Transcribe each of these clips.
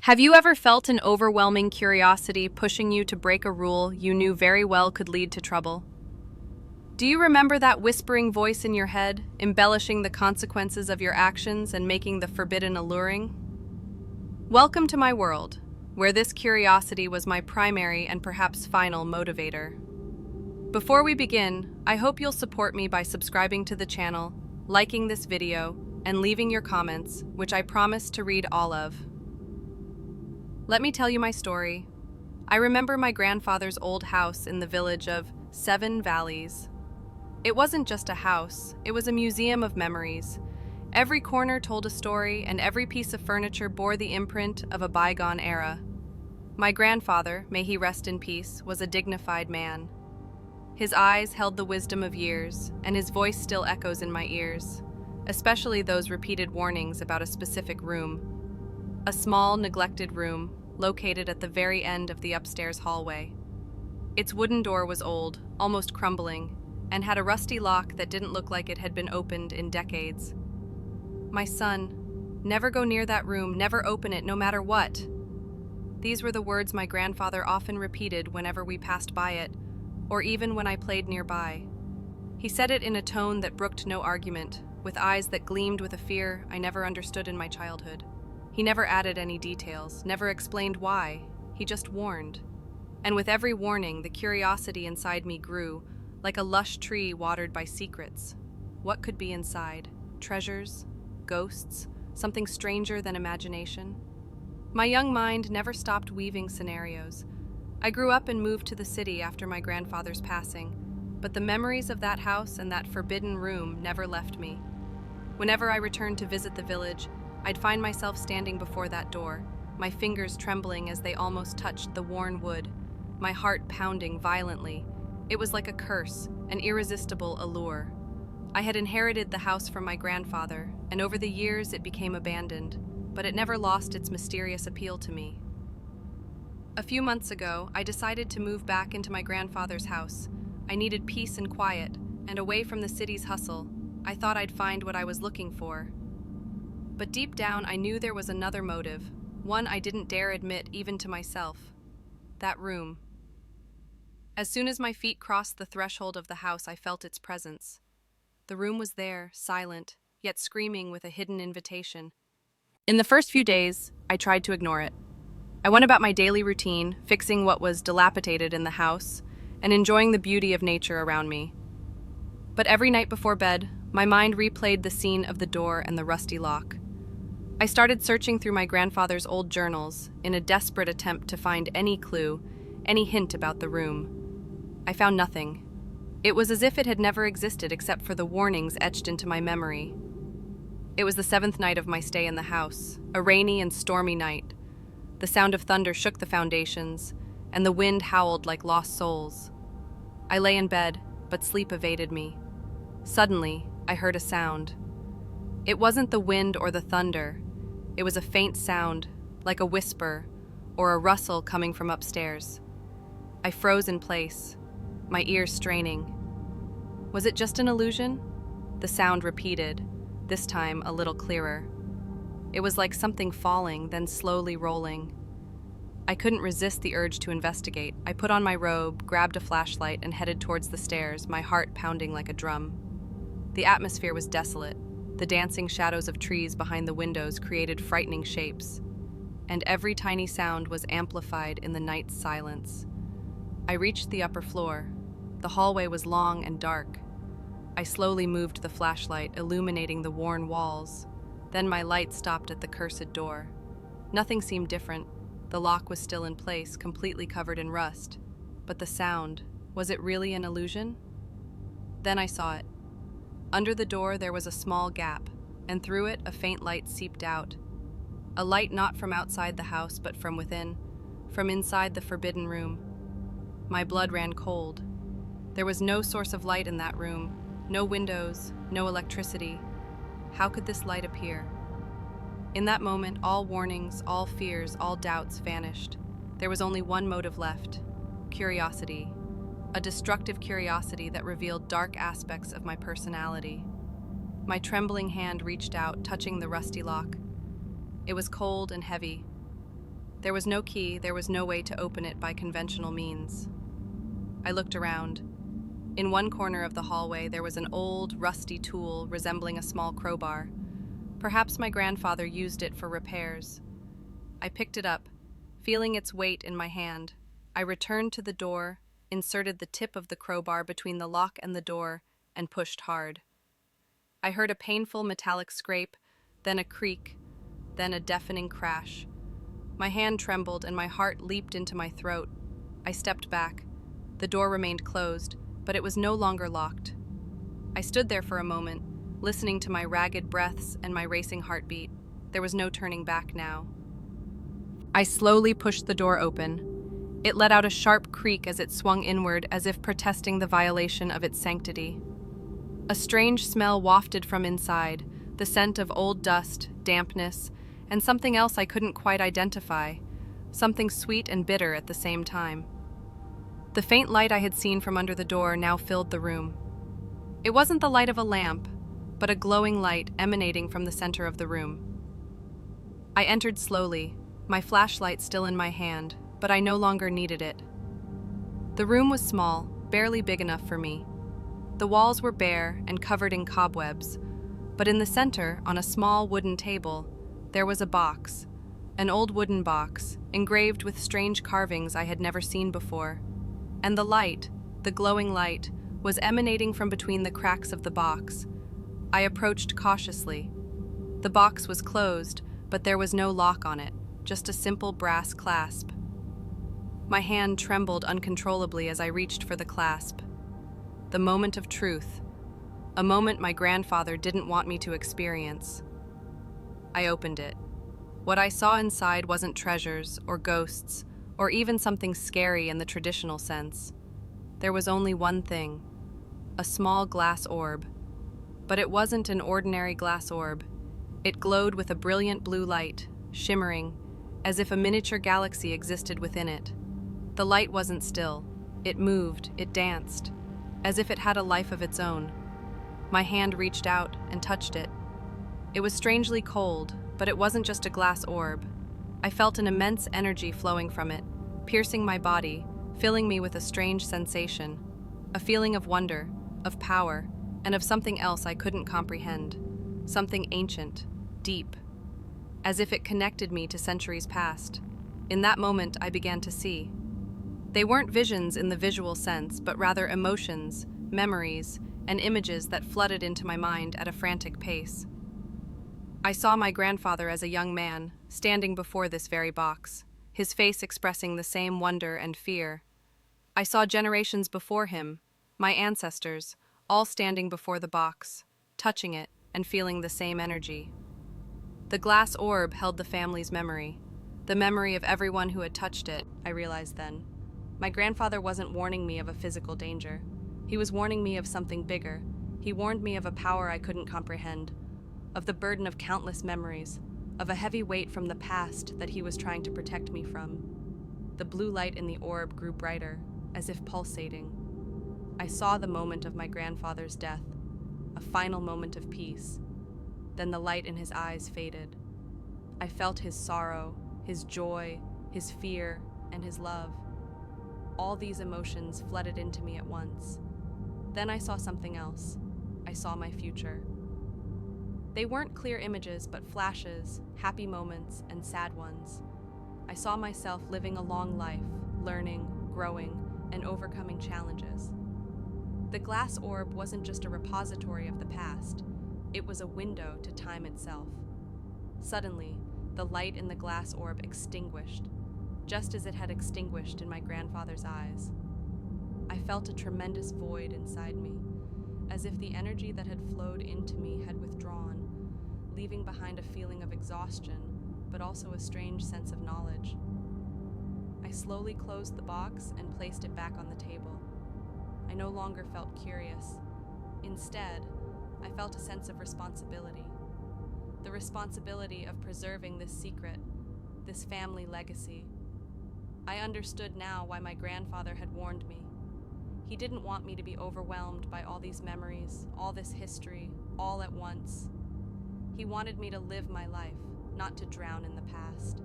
Have you ever felt an overwhelming curiosity pushing you to break a rule you knew very well could lead to trouble? Do you remember that whispering voice in your head, embellishing the consequences of your actions and making the forbidden alluring? Welcome to my world, where this curiosity was my primary and perhaps final motivator. Before we begin, I hope you'll support me by subscribing to the channel, liking this video, and leaving your comments, which I promise to read all of. Let me tell you my story. I remember my grandfather's old house in the village of Seven Valleys. It wasn't just a house, it was a museum of memories. Every corner told a story, and every piece of furniture bore the imprint of a bygone era. My grandfather, may he rest in peace, was a dignified man. His eyes held the wisdom of years, and his voice still echoes in my ears, especially those repeated warnings about a specific room. A small, neglected room, located at the very end of the upstairs hallway. Its wooden door was old, almost crumbling, and had a rusty lock that didn't look like it had been opened in decades. "My son, never go near that room, never open it, no matter what." These were the words my grandfather often repeated whenever we passed by it, or even when I played nearby. He said it in a tone that brooked no argument, with eyes that gleamed with a fear I never understood in my childhood. He never added any details, never explained why, he just warned. And with every warning, the curiosity inside me grew, like a lush tree watered by secrets. What could be inside? Treasures? Ghosts? Something stranger than imagination? My young mind never stopped weaving scenarios. I grew up and moved to the city after my grandfather's passing, but the memories of that house and that forbidden room never left me. Whenever I returned to visit the village, I'd find myself standing before that door, my fingers trembling as they almost touched the worn wood, my heart pounding violently. It was like a curse, an irresistible allure. I had inherited the house from my grandfather, and over the years it became abandoned, but it never lost its mysterious appeal to me. A few months ago, I decided to move back into my grandfather's house. I needed peace and quiet, and away from the city's hustle. I thought I'd find what I was looking for. But deep down, I knew there was another motive, one I didn't dare admit even to myself. That room. As soon as my feet crossed the threshold of the house, I felt its presence. The room was there, silent, yet screaming with a hidden invitation. In the first few days, I tried to ignore it. I went about my daily routine, fixing what was dilapidated in the house, and enjoying the beauty of nature around me. But every night before bed, my mind replayed the scene of the door and the rusty lock. I started searching through my grandfather's old journals in a desperate attempt to find any clue, any hint about the room. I found nothing. It was as if it had never existed except for the warnings etched into my memory. It was the 7th night of my stay in the house, a rainy and stormy night. The sound of thunder shook the foundations, and the wind howled like lost souls. I lay in bed, but sleep evaded me. Suddenly, I heard a sound. It wasn't the wind or the thunder. It was a faint sound, like a whisper or a rustle coming from upstairs. I froze in place, my ears straining. Was it just an illusion? The sound repeated, this time a little clearer. It was like something falling, then slowly rolling. I couldn't resist the urge to investigate. I put on my robe, grabbed a flashlight, and headed towards the stairs, my heart pounding like a drum. The atmosphere was desolate. The dancing shadows of trees behind the windows created frightening shapes, and every tiny sound was amplified in the night's silence. I reached the upper floor. The hallway was long and dark. I slowly moved the flashlight, illuminating the worn walls. Then my light stopped at the cursed door. Nothing seemed different. The lock was still in place, completely covered in rust. But the sound, was it really an illusion? Then I saw it. Under the door there was a small gap, and through it a faint light seeped out. A light not from outside the house, but from within, from inside the forbidden room. My blood ran cold. There was no source of light in that room, no windows, no electricity. How could this light appear? In that moment, all warnings, all fears, all doubts vanished. There was only one motive left: curiosity. A destructive curiosity that revealed dark aspects of my personality. My trembling hand reached out, touching the rusty lock. It was cold and heavy. There was no key, there was no way to open it by conventional means. I looked around. In one corner of the hallway, there was an old, rusty tool resembling a small crowbar. Perhaps my grandfather used it for repairs. I picked it up, feeling its weight in my hand. I returned to the door, inserted the tip of the crowbar between the lock and the door, and pushed hard. I heard a painful metallic scrape, then a creak, then a deafening crash. My hand trembled and my heart leaped into my throat. I stepped back. The door remained closed, but it was no longer locked. I stood there for a moment, listening to my ragged breaths and my racing heartbeat. There was no turning back now. I slowly pushed the door open. It let out a sharp creak as it swung inward, as if protesting the violation of its sanctity. A strange smell wafted from inside, the scent of old dust, dampness, and something else I couldn't quite identify, something sweet and bitter at the same time. The faint light I had seen from under the door now filled the room. It wasn't the light of a lamp, but a glowing light emanating from the center of the room. I entered slowly, my flashlight still in my hand, but I no longer needed it. The room was small, barely big enough for me. The walls were bare and covered in cobwebs, but in the center, on a small wooden table, there was a box, an old wooden box, engraved with strange carvings I had never seen before. And the light, the glowing light, was emanating from between the cracks of the box. I approached cautiously. The box was closed, but there was no lock on it, just a simple brass clasp. My hand trembled uncontrollably as I reached for the clasp. The moment of truth, a moment my grandfather didn't want me to experience. I opened it. What I saw inside wasn't treasures or ghosts or even something scary in the traditional sense. There was only one thing, a small glass orb. But it wasn't an ordinary glass orb. It glowed with a brilliant blue light, shimmering, as if a miniature galaxy existed within it. The light wasn't still. It moved, it danced, as if it had a life of its own. My hand reached out and touched it. It was strangely cold, but it wasn't just a glass orb. I felt an immense energy flowing from it, piercing my body, filling me with a strange sensation, a feeling of wonder, of power, and of something else I couldn't comprehend, something ancient, deep, as if it connected me to centuries past. In that moment, I began to see. They weren't visions in the visual sense, but rather emotions, memories, and images that flooded into my mind at a frantic pace. I saw my grandfather as a young man, standing before this very box, his face expressing the same wonder and fear. I saw generations before him, my ancestors, all standing before the box, touching it and feeling the same energy. The glass orb held the family's memory, the memory of everyone who had touched it, I realized then. My grandfather wasn't warning me of a physical danger. He was warning me of something bigger. He warned me of a power I couldn't comprehend, of the burden of countless memories, of a heavy weight from the past that he was trying to protect me from. The blue light in the orb grew brighter, as if pulsating. I saw the moment of my grandfather's death, a final moment of peace. Then the light in his eyes faded. I felt his sorrow, his joy, his fear, and his love. All these emotions flooded into me at once. Then I saw something else. I saw my future. They weren't clear images, but flashes, happy moments, and sad ones. I saw myself living a long life, learning, growing, and overcoming challenges. The glass orb wasn't just a repository of the past, it was a window to time itself. Suddenly, the light in the glass orb extinguished, just as it had extinguished in my grandfather's eyes. I felt a tremendous void inside me, as if the energy that had flowed into me had withdrawn, leaving behind a feeling of exhaustion, but also a strange sense of knowledge. I slowly closed the box and placed it back on the table. I no longer felt curious. Instead, I felt a sense of responsibility. The responsibility of preserving this secret, this family legacy. I understood now why my grandfather had warned me. He didn't want me to be overwhelmed by all these memories, all this history, all at once. He wanted me to live my life, not to drown in the past.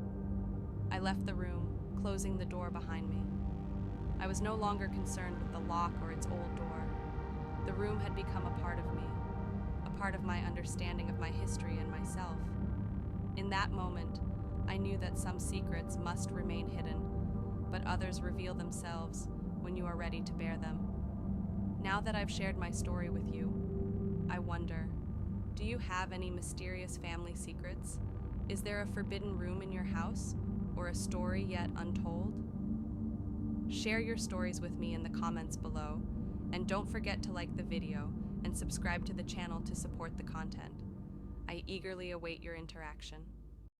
I left the room, closing the door behind me. I was no longer concerned with the lock or its old door. The room had become a part of me, a part of my understanding of my history and myself. In that moment, I knew that some secrets must remain hidden, but others reveal themselves when you are ready to bear them. Now that I've shared my story with you, I wonder, do you have any mysterious family secrets? Is there a forbidden room in your house, or a story yet untold? Share your stories with me in the comments below, and don't forget to like the video and subscribe to the channel to support the content. I eagerly await your interaction.